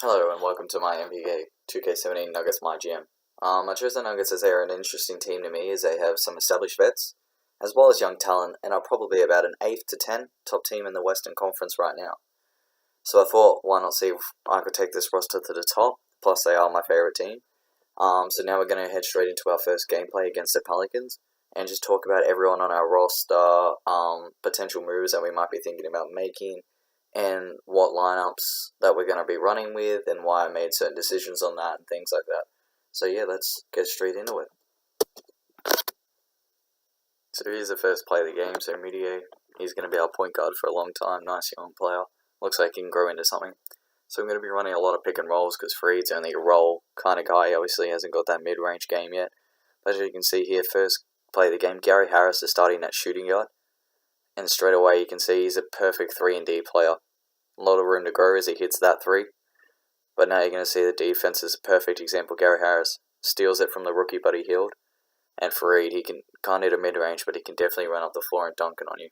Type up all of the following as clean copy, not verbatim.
Hello and welcome to my NBA2K17MYGYM. I chose the Nuggets as they are an interesting team to me as they have some established vets, as well as young talent, and are probably about an 8th to 10 top team in the Western Conference right now. So I thought, why not see if I could take this roster to the top, plus they are my favourite team. So now we're going to head straight into our first gameplay against the Pelicans, and just talk about everyone on our roster, potential moves that we might be thinking about making, and what lineups that we're going to be running with, and why I made certain decisions on that, and things like that. So yeah, let's get straight into it. So here's the first play of the game. So Mudiay, he's going to be our point guard for a long time. Nice young player. Looks like he can grow into something. So I'm going to be running a lot of pick and rolls because Fareed's only a roll kind of guy. He obviously hasn't got that mid-range game yet. But as you can see here, first play of the game, Gary Harris is starting at shooting guard. And straight away you can see he's a perfect 3-and-D player. A lot of room to grow as he hits that 3. But now you're going to see the defense is a perfect example. Gary Harris steals it from the rookie, but he healed. And Fareed, he can't hit a mid-range, but he can definitely run up the floor and dunk it on you.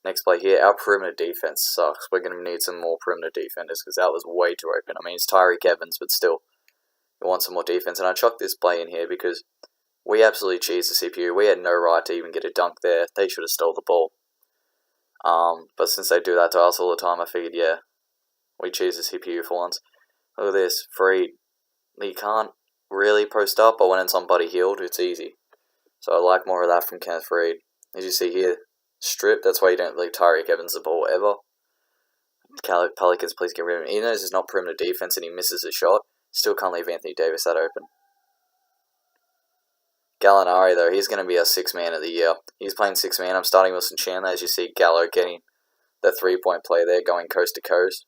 Next play here, our perimeter defense sucks. We're going to need some more perimeter defenders because that was way too open. I mean, it's Tyreek Evans, but still, we want some more defense. And I chucked this play in here because we absolutely cheesed the CPU. We had no right to even get a dunk there. They should have stole the ball. But since they do that to us all the time, I figured, yeah, we cheese the CPU for once. Look at this, Fareed. He can't really post up, but when it's on Buddy Hield, it's easy. So I like more of that from Kenneth Fareed. As you see here, strip, that's why you don't leave Tyreek Evans the ball ever. Pelicans, please get rid of him. He knows it's not perimeter defense and he misses a shot. Still can't leave Anthony Davis that open. Gallinari, though, he's going to be our 6th man of the year. He's playing 6th man. I'm starting Wilson Chandler, as you see Gallo getting the 3-point play there, going coast to coast.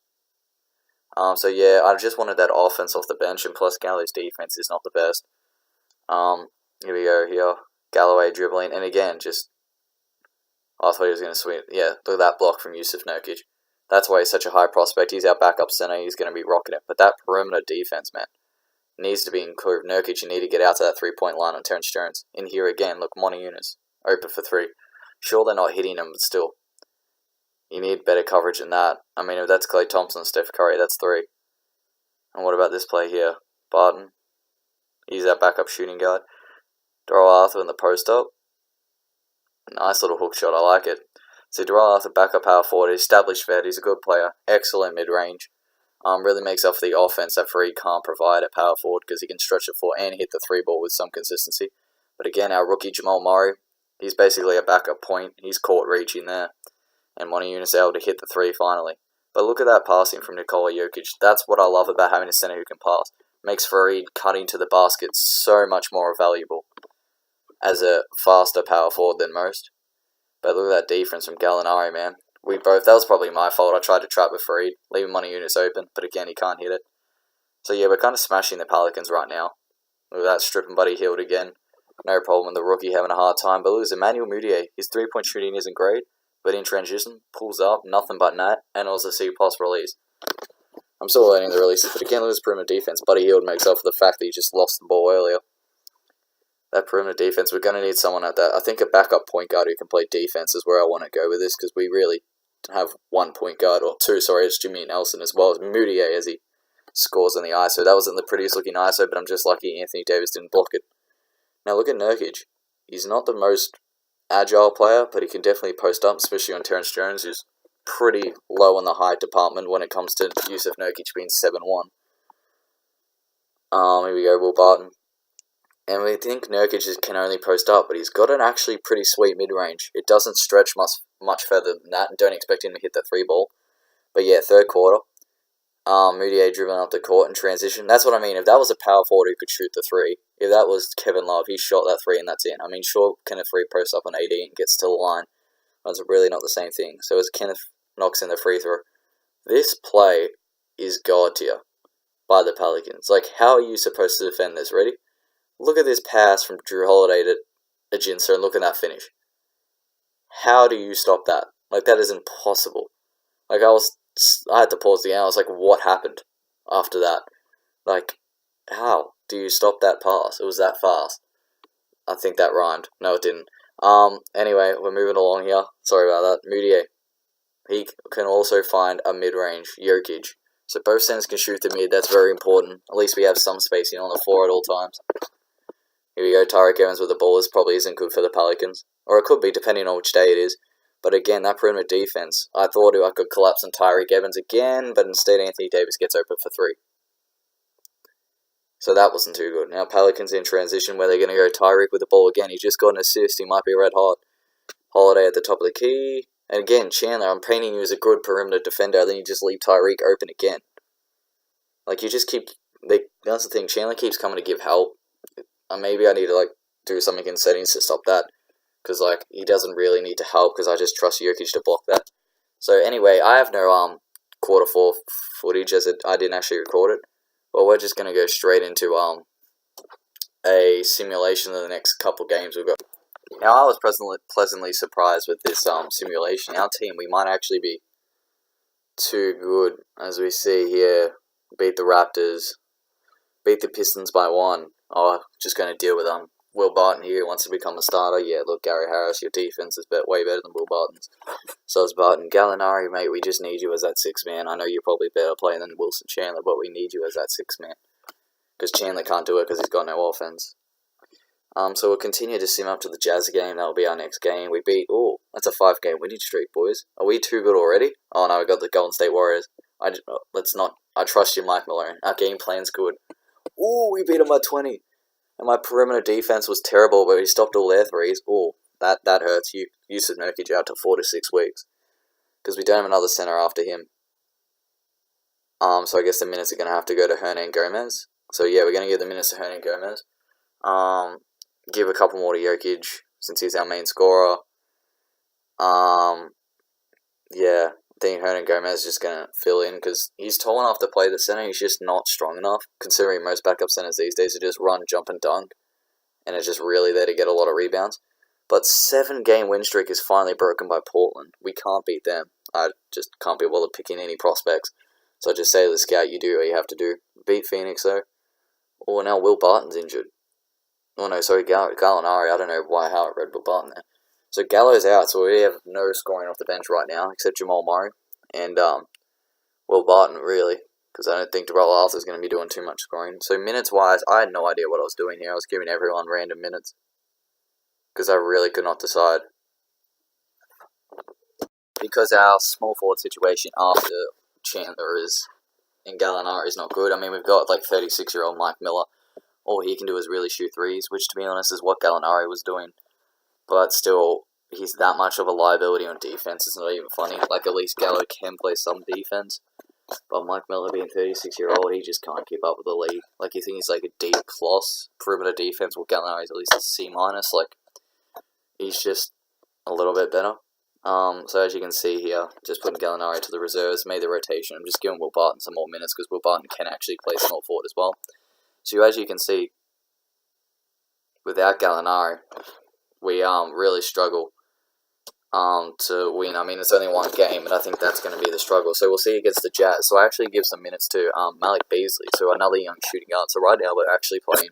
So yeah, I just wanted that offense off the bench, and plus Gallo's defense is not the best. Here we go here. Galloway dribbling, and again, I thought he was going to swing. Yeah, look at that block from Yusuf Nurkic. That's why he's such a high prospect. He's our backup center. He's going to be rocking it. But that perimeter defense, man, needs to be improved. Nurkic, you need to get out to that 3-point line on Terrence Jones. In here again, look, Monty Eunice, open for 3. Sure, they're not hitting him, but still, you need better coverage than that. I mean, if that's Klay Thompson, Steph Curry, that's 3. And what about this play here? Barton, he's our backup shooting guard. Darrell Arthur in the post-up. Nice little hook shot, I like it. So Darrell Arthur, backup power forward, established vet, he's a good player, excellent mid-range. Really makes up for the offense that Fareed can't provide at power forward because he can stretch the floor and hit the 3-ball with some consistency. But again, our rookie Jamal Murray, he's basically a backup point. He's caught reaching there. And Monty Eunice able to hit the 3 finally. But look at that passing from Nikola Jokic. That's what I love about having a center who can pass. Makes Fareed cutting to the basket so much more valuable as a faster power forward than most. But look at that defense from Gallinari, man. That was probably my fault. I tried to trap with Fareed, leaving Monty Eunice open, but again, he can't hit it. So yeah, we're kind of smashing the Pelicans right now. Look at that, stripping Buddy Hield again. No problem, the rookie having a hard time. But look at Emmanuel Mudiay. His 3-point shooting isn't great, but in transition, pulls up, nothing but net, and also C-plus release. I'm still learning the releases, but again, look at his perimeter defense. Buddy Hield makes up for the fact that he just lost the ball earlier. That perimeter defense, we're going to need someone at that. I think a backup point guard who can play defense is where I want to go with this, because we really have 1 point guard, or 2, sorry, it's Jimmy Nelson, as well as Mudiay as he scores in the ISO. That wasn't the prettiest looking ISO, but I'm just lucky Anthony Davis didn't block it. Now look at Nurkic. He's not the most agile player, but he can definitely post up, especially on Terrence Jones, who's pretty low in the height department when it comes to Yusuf Nurkic being 7'1". Here we go, Will Barton. And we think Nurkic can only post up, but he's got an actually pretty sweet mid-range. It doesn't stretch much further than that, and don't expect him to hit the 3-ball. But yeah, third quarter, Mudiay dribbling up the court in transition. That's what I mean. If that was a power forward who could shoot the 3, if that was Kevin Love, he shot that 3 and that's in. I mean, sure, Kenneth Fareed posts up on AD and gets to the line. That's really not the same thing. So as Kenneth knocks in the free throw, this play is god tier by the Pelicans. Like, how are you supposed to defend this? Ready? Look at this pass from Drew Holiday to Ajinça, and look at that finish. How do you stop that? Like, that is impossible. Like, I had to pause the game. I was like, what happened after that? Like, how do you stop that pass? It was that fast. I think that rhymed. No, it didn't. Anyway, we're moving along here. Sorry about that. Mudiay. He can also find a mid-range Jokic. So both centers can shoot the mid. That's very important. At least we have some spacing on the floor at all times. Here we go. Tyreek Evans with the ball. This probably isn't good for the Pelicans. Or it could be, depending on which day it is. But again, that perimeter defense. I thought I could collapse on Tyreek Evans again, but instead Anthony Davis gets open for 3. So that wasn't too good. Now Pelicans in transition where they're going to go Tyreek with the ball again. He just got an assist. He might be red hot. Holiday at the top of the key. And again, Chandler, I'm painting you as a good perimeter defender. Then you just leave Tyreek open again. Like, you just keep... That's the thing. Chandler keeps coming to give help. Maybe I need to, do something in settings to stop that. Because, he doesn't really need to help because I just trust Jokic to block that. So, anyway, I have no quarter 4 footage as I didn't actually record it. But we're just going to go straight into a simulation of the next couple games we've got. Now, I was pleasantly surprised with this simulation. Our team, we might actually be too good, as we see here. Beat the Raptors. Beat the Pistons by 1. Oh, just going to deal with Will Barton here wants to become a starter. Yeah, look, Gary Harris, your defense is way better than Will Barton's. So is Barton. Gallinari, mate, we just need you as that 6th man. I know you're probably better player than Wilson Chandler, but we need you as that 6th man. Because Chandler can't do it because he's got no offense. So we'll continue to sim up to the Jazz game. That'll be our next game. We beat... Oh, that's a 5-game winning streak, boys. Are we too good already? Oh, no, we got the Golden State Warriors. Let's not... I trust you, Mike Malone. Our game plan's good. Ooh, we beat them by 20. And my perimeter defense was terrible, but we stopped all their threes. Ooh, that hurts. Yusuf Nurkic out to 4 to 6 weeks. Because we don't have another center after him. So I guess the minutes are going to have to go to Hernan Gomez. So yeah, we're going to give the minutes to Hernan Gomez. Give a couple more to Jokic, since he's our main scorer. Yeah, I think Hernan Gomez is just going to fill in, because he's tall enough to play the center, he's just not strong enough, considering most backup centers these days are just run, jump, and dunk, and it's just really there to get a lot of rebounds. But 7-game win streak is finally broken by Portland. We can't beat them. I just can't be bothered picking any prospects. So I just say to the scout, you do what you have to do. Beat Phoenix, though. Oh, now Will Barton's injured. Oh, no, sorry, Gallinari. I don't know how I read Will Barton there. So Gallo's out, so we have no scoring off the bench right now, except Jamal Murray. And Will Barton, really, because I don't think Darrell Arthur's going to be doing too much scoring. So minutes-wise, I had no idea what I was doing here. I was giving everyone random minutes, because I really could not decide. Because our small forward situation after Chandler and Gallinari is not good. I mean, we've got 36-year-old Mike Miller. All he can do is really shoot threes, which to be honest is what Gallinari was doing. But still, he's that much of a liability on defense. It's not even funny. At least Gallo can play some defense. But Mike Miller being 36-year-old, he just can't keep up with the league. You think he's a D+ perimeter defense, well, Gallinari's at least a C-. He's just a little bit better. So as you can see here, just putting Gallinari to the reserves, made the rotation. I'm just giving Will Barton some more minutes, because Will Barton can actually play small forward as well. So as you can see, without Gallinari, we really struggle to win. I mean, it's only one game, and I think that's going to be the struggle. So we'll see against the Jazz. So I actually give some minutes to Malik Beasley, so another young shooting guard. So right now we're actually playing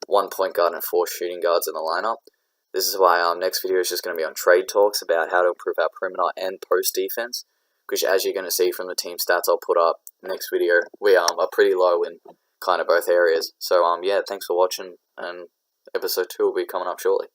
1 point guard and 4 shooting guards in the lineup. This is why next video is just going to be on trade talks about how to improve our perimeter and post defense. Which, as you're going to see from the team stats I'll put up next video, we are pretty low in kind of both areas. So yeah, thanks for watching, and episode 2 will be coming up shortly.